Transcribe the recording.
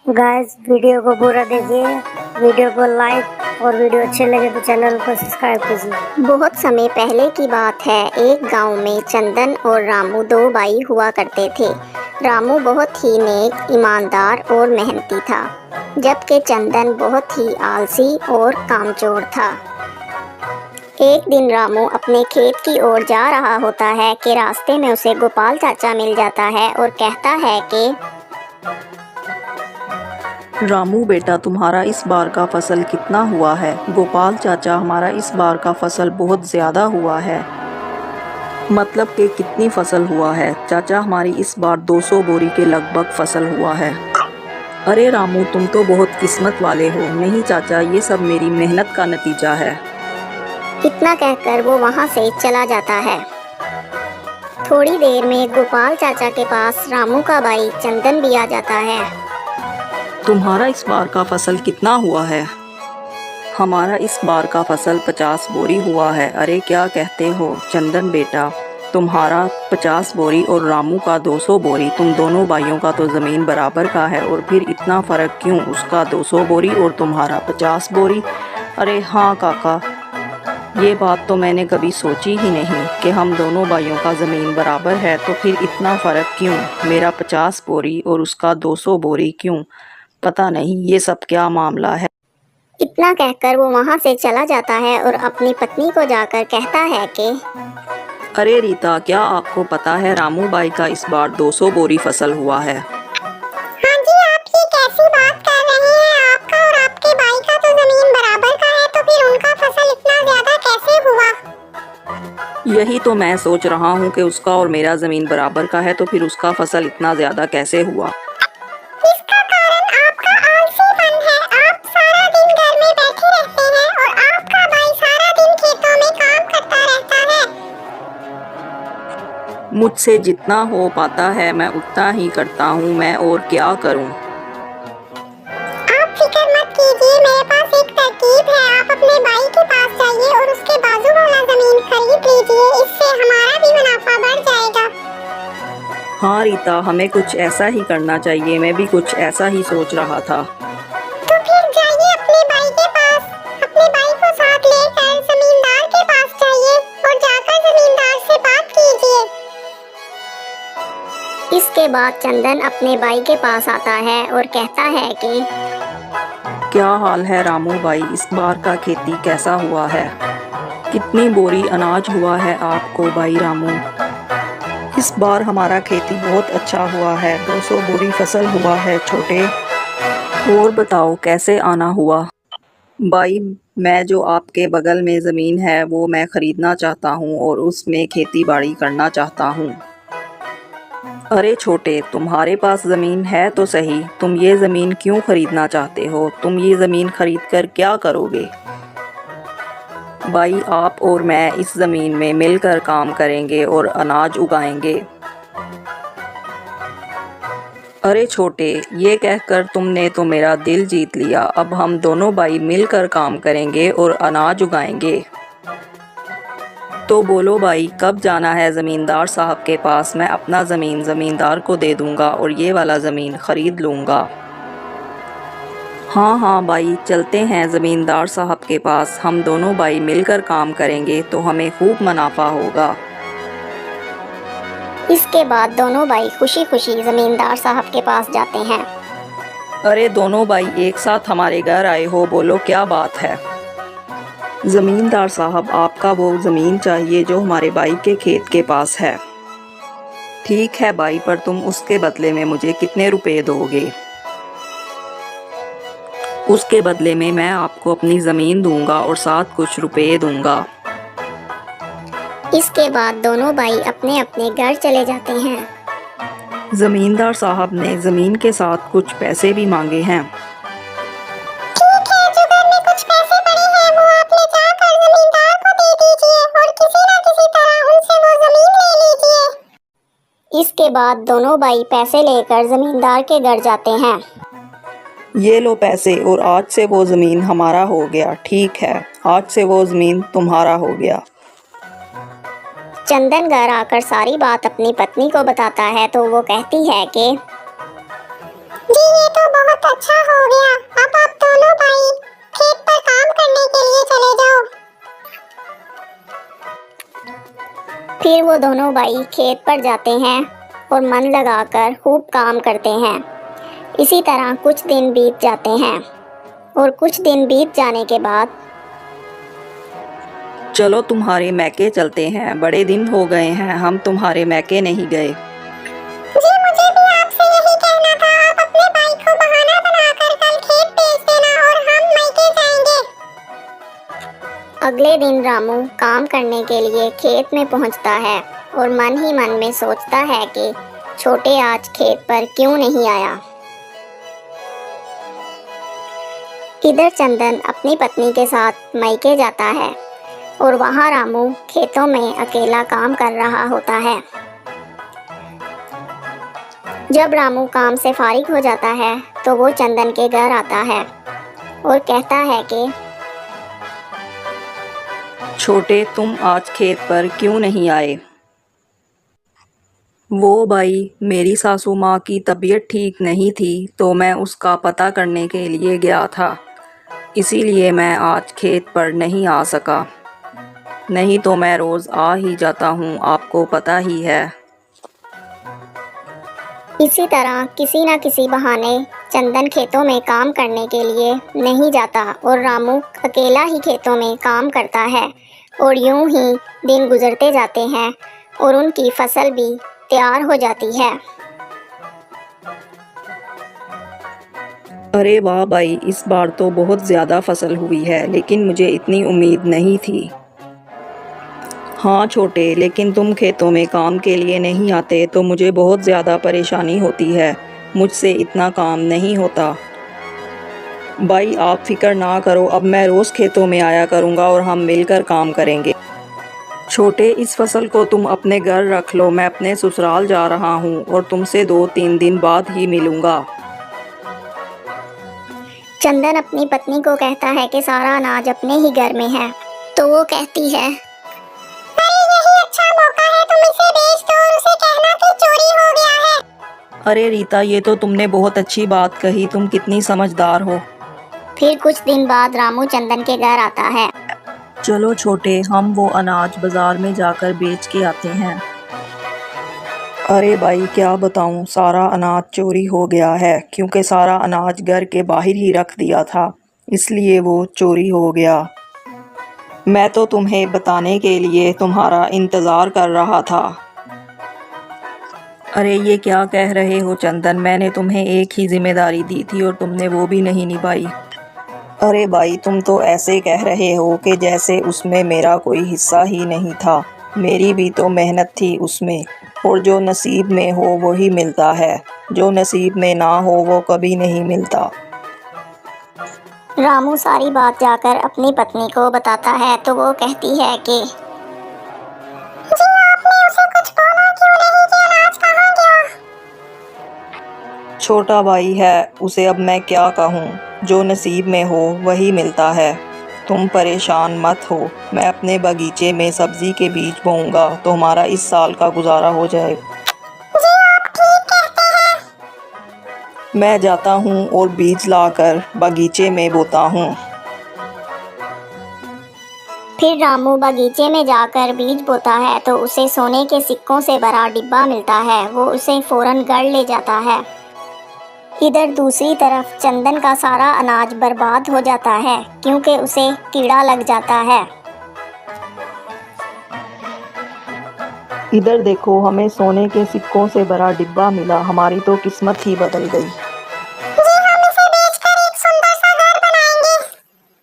Guys video को पूरा देखिए, वीडियो को लाइक और वीडियो अच्छे लगे तो चैनल को सब्सक्राइब कीजिए। बहुत समय पहले की बात है। एक गांव में चंदन और रामू दो भाई हुआ करते थे। रामू बहुत ही नेक, ईमानदार और मेहनती था, जबकि चंदन बहुत ही आलसी और कामचोर था। एक दिन रामू अपने खेत की ओर जा रहा होता है कि रास्ते में उसे गोपाल चाचा मिल जाता है और कहता है कि रामू बेटा, तुम्हारा इस बार का फसल कितना हुआ है? गोपाल चाचा, हमारा इस बार का फसल बहुत ज़्यादा हुआ है। मतलब कि कितनी फसल हुआ है? चाचा, हमारी इस बार 200 बोरी के लगभग फसल हुआ है। अरे रामू, तुम तो बहुत किस्मत वाले हो। नहीं चाचा, ये सब मेरी मेहनत का नतीजा है। इतना कहकर वो वहाँ से चला जाता है। थोड़ी देर में गोपाल चाचा के पास रामू का भाई चंदन भी आ जाता है। तुम्हारा इस बार का फसल कितना हुआ है? हमारा इस बार का फसल 50 बोरी हुआ है। अरे क्या कहते हो चंदन बेटा, तुम्हारा 50 बोरी और रामू का 200 बोरी। तुम दोनों भाइयों का तो ज़मीन बराबर का है, और फिर इतना फ़र्क क्यों? उसका 200 बोरी और तुम्हारा 50 बोरी। अरे हाँ काका, ये बात तो मैंने कभी सोची ही नहीं कि हम दोनों भाइयों का ज़मीन बराबर है, तो फिर इतना फ़र्क क्यों? मेरा 50 बोरी और उसका 200 बोरी क्यों? पता नहीं ये सब क्या मामला है। इतना कहकर वो वहाँ से चला जाता है और अपनी पत्नी को जाकर कहता है कि अरे रीता, क्या आपको पता है रामू भाई का इस बार 200 बोरी फसल हुआ है? हाँ जी, आप ये कैसी बात कर रहे हैं? आपका और आपके भाई का तो जमीन बराबर का है, तो फिर उनका फसल इतना ज्यादा कैसे हुआ? यही तो मैं सोच रहा हूँ कि उसका और मेरा ज़मीन बराबर का है, तो फिर उसका फसल इतना ज़्यादा कैसे हुआ? इसका कारण आपका आलसीपन है। आप सारा दिन घर में बैठे रहते हैं और आपका भाई सारा दिन खेतों में काम करता रहता है। मुझसे जितना हो पाता है मैं उतना ही करता हूँ, मैं और क्या करूँ? आप फिक्र मत कीजिए, मेरे पास एक तरकीब है। आप अपने भाई के पास जाइए और उसके बाजू वाला जमीन खरीद लीजिए। इससे हमारा भी मुनाफा बढ़ जाएगा। हाँ रीता, हमें कुछ ऐसा ही करना चाहिए। मैं भी कुछ ऐसा ही सोच रहा था। तो फिर जाइए अपने भाई के पास, अपने भाई को साथ लेकर जमींदार के पास जाइए और जाकर जमींदार से बात कीजिए। इसके बाद चंदन अपने भाई के पास आता है और कहता है कि क्या हाल है रामू भाई, इस बार का खेती कैसा हुआ है? कितनी बोरी अनाज हुआ है आपको भाई रामू? इस बार हमारा खेती बहुत अच्छा हुआ है, 200 बोरी फसल हुआ है छोटे। और बताओ कैसे आना हुआ? भाई, मैं जो आपके बगल में ज़मीन है वो मैं ख़रीदना चाहता हूँ और उसमें खेती बाड़ी करना चाहता हूँ। अरे छोटे, तुम्हारे पास ज़मीन है तो सही, तुम ये ज़मीन क्यों ख़रीदना चाहते हो? तुम ये ज़मीन ख़रीद कर क्या करोगे? भाई, आप और मैं इस ज़मीन में मिलकर काम करेंगे और अनाज उगाएंगे। अरे छोटे, ये कहकर तुमने तो मेरा दिल जीत लिया। अब हम दोनों भाई मिलकर काम करेंगे और अनाज उगाएंगे। तो बोलो भाई, कब जाना है ज़मींदार साहब के पास? मैं अपना ज़मीन ज़मींदार को दे दूँगा और ये वाला ज़मीन ख़रीद लूँगा। हाँ हाँ भाई, चलते हैं ज़मींदार साहब के पास। हम दोनों भाई मिलकर काम करेंगे तो हमें खूब मुनाफा होगा। इसके बाद दोनों भाई खुशी खुशी जमींदार साहब के पास जाते हैं। अरे दोनों भाई एक साथ हमारे घर आए हो, बोलो क्या बात है? ज़मींदार साहब, आपका वो ज़मीन चाहिए जो हमारे भाई के खेत के पास है। ठीक है भाई, पर तुम उसके बदले में मुझे कितने रुपए दोगे? उसके बदले में मैं आपको अपनी ज़मीन दूंगा और साथ कुछ रुपए दूंगा। इसके बाद दोनों भाई अपने अपने घर चले जाते हैं। ज़मींदार साहब ने ज़मीन के साथ कुछ पैसे भी मांगे हैं। ठीक है, जो घर में कुछ पैसे पड़े हैं वो आप ले जाकर जमींदार को दे दीजिए और किसी न किसी तरह उनसे वो जमीन ले लीजिए। इसके बाद दोनों भाई पैसे लेकर जमींदार के घर जाते हैं। ये लो पैसे, और आज से वो ज़मीन हमारा हो गया। ठीक है, आज से वो ज़मीन तुम्हारा हो गया। चंदन घर आकर सारी बात अपनी पत्नी को बताता है तो वो कहती है कि जी, ये तो बहुत बहुत अच्छा हो गया। अब आप दोनों भाई खेत पर काम करने के लिए चले जाओ। फिर वो दोनों भाई खेत पर जाते हैं और मन लगाकर खूब काम करते हैं। इसी तरह कुछ दिन बीत जाते हैं और कुछ दिन बीत जाने के बाद चलो तुम्हारे मैके चलते हैं, बड़े दिन हो गए हैं हम तुम्हारे मैके नहीं गए। जी मुझे भी आपसे यही कहना था। आप अपने भाई को बहाना बनाकर कल खेत भेज देना और हम मायके जाएंगे। अगले दिन रामू काम करने के लिए खेत में पहुंचता है और मन ही मन में सोचता है कि छोटे आज खेत पर क्यों नहीं आया। इधर चंदन अपनी पत्नी के साथ मायके जाता है और वहाँ रामू खेतों में अकेला काम कर रहा होता है। जब रामू काम से फारिग हो जाता है तो वो चंदन के घर आता है और कहता है कि छोटे तुम आज खेत पर क्यों नहीं आए? वो भाई मेरी सासू माँ की तबीयत ठीक नहीं थी तो मैं उसका पता करने के लिए गया था, इसीलिए मैं आज खेत पर नहीं आ सका। नहीं तो मैं रोज़ आ ही जाता हूँ, आपको पता ही है। इसी तरह किसी न किसी बहाने चंदन खेतों में काम करने के लिए नहीं जाता और रामू अकेला ही खेतों में काम करता है और यूं ही दिन गुजरते जाते हैं और उनकी फसल भी तैयार हो जाती है। अरे वाह भाई, इस बार तो बहुत ज़्यादा फसल हुई है, लेकिन मुझे इतनी उम्मीद नहीं थी। हाँ छोटे, लेकिन तुम खेतों में काम के लिए नहीं आते तो मुझे बहुत ज़्यादा परेशानी होती है, मुझसे इतना काम नहीं होता। भाई आप फिक्र ना करो, अब मैं रोज़ खेतों में आया करूँगा और हम मिलकर काम करेंगे। छोटे, इस फसल को तुम अपने घर रख लो, मैं अपने ससुराल जा रहा हूँ और तुमसे 2-3 दिन बाद ही मिलूँगा। चंदन अपनी पत्नी को कहता है कि सारा अनाज अपने ही घर में है, तो वो कहती है अरे यही अच्छा मौका है, तुम इसे बेच दो और उसे कहना कि चोरी हो गया है। अरे रीता, ये तो तुमने बहुत अच्छी बात कही, तुम कितनी समझदार हो। फिर कुछ दिन बाद रामू चंदन के घर आता है। चलो छोटे, हम वो अनाज बाज़ार में जाकर बेच के आते हैं। अरे भाई क्या बताऊं, सारा अनाज चोरी हो गया है, क्योंकि सारा अनाज घर के बाहर ही रख दिया था, इसलिए वो चोरी हो गया। मैं तो तुम्हें बताने के लिए तुम्हारा इंतज़ार कर रहा था। अरे ये क्या कह रहे हो चंदन, मैंने तुम्हें एक ही जिम्मेदारी दी थी और तुमने वो भी नहीं निभाई। अरे भाई तुम तो ऐसे कह रहे हो कि जैसे उसमें मेरा कोई हिस्सा ही नहीं था, मेरी भी तो मेहनत थी उसमें, और जो नसीब में हो वही मिलता है, जो नसीब में ना हो वो कभी नहीं मिलता। रामू सारी बात जाकर अपनी पत्नी को बताता है तो वो कहती है कि जी आपने उसे कुछ बोला क्यों नहीं कि अनाज कहाँ गया? छोटा भाई है, उसे अब मैं क्या कहूँ, जो नसीब में हो वही मिलता है। तुम परेशान मत हो, मैं अपने बगीचे में सब्जी के बीज बोऊंगा तो हमारा इस साल का गुजारा हो जाए। जी आप ठीक कहते हैं। मैं जाता हूँ और बीज लाकर बगीचे में बोता हूँ। फिर रामू बगीचे में जाकर बीज बोता है तो उसे सोने के सिक्कों से भरा डिब्बा मिलता है, वो उसे फौरन घर ले जाता है। इधर दूसरी तरफ चंदन का सारा अनाज बर्बाद हो जाता है क्योंकि उसे कीड़ा लग जाता है। इधर देखो, हमें सोने के सिक्कों से भरा डिब्बा मिला, हमारी तो किस्मत ही बदल गई।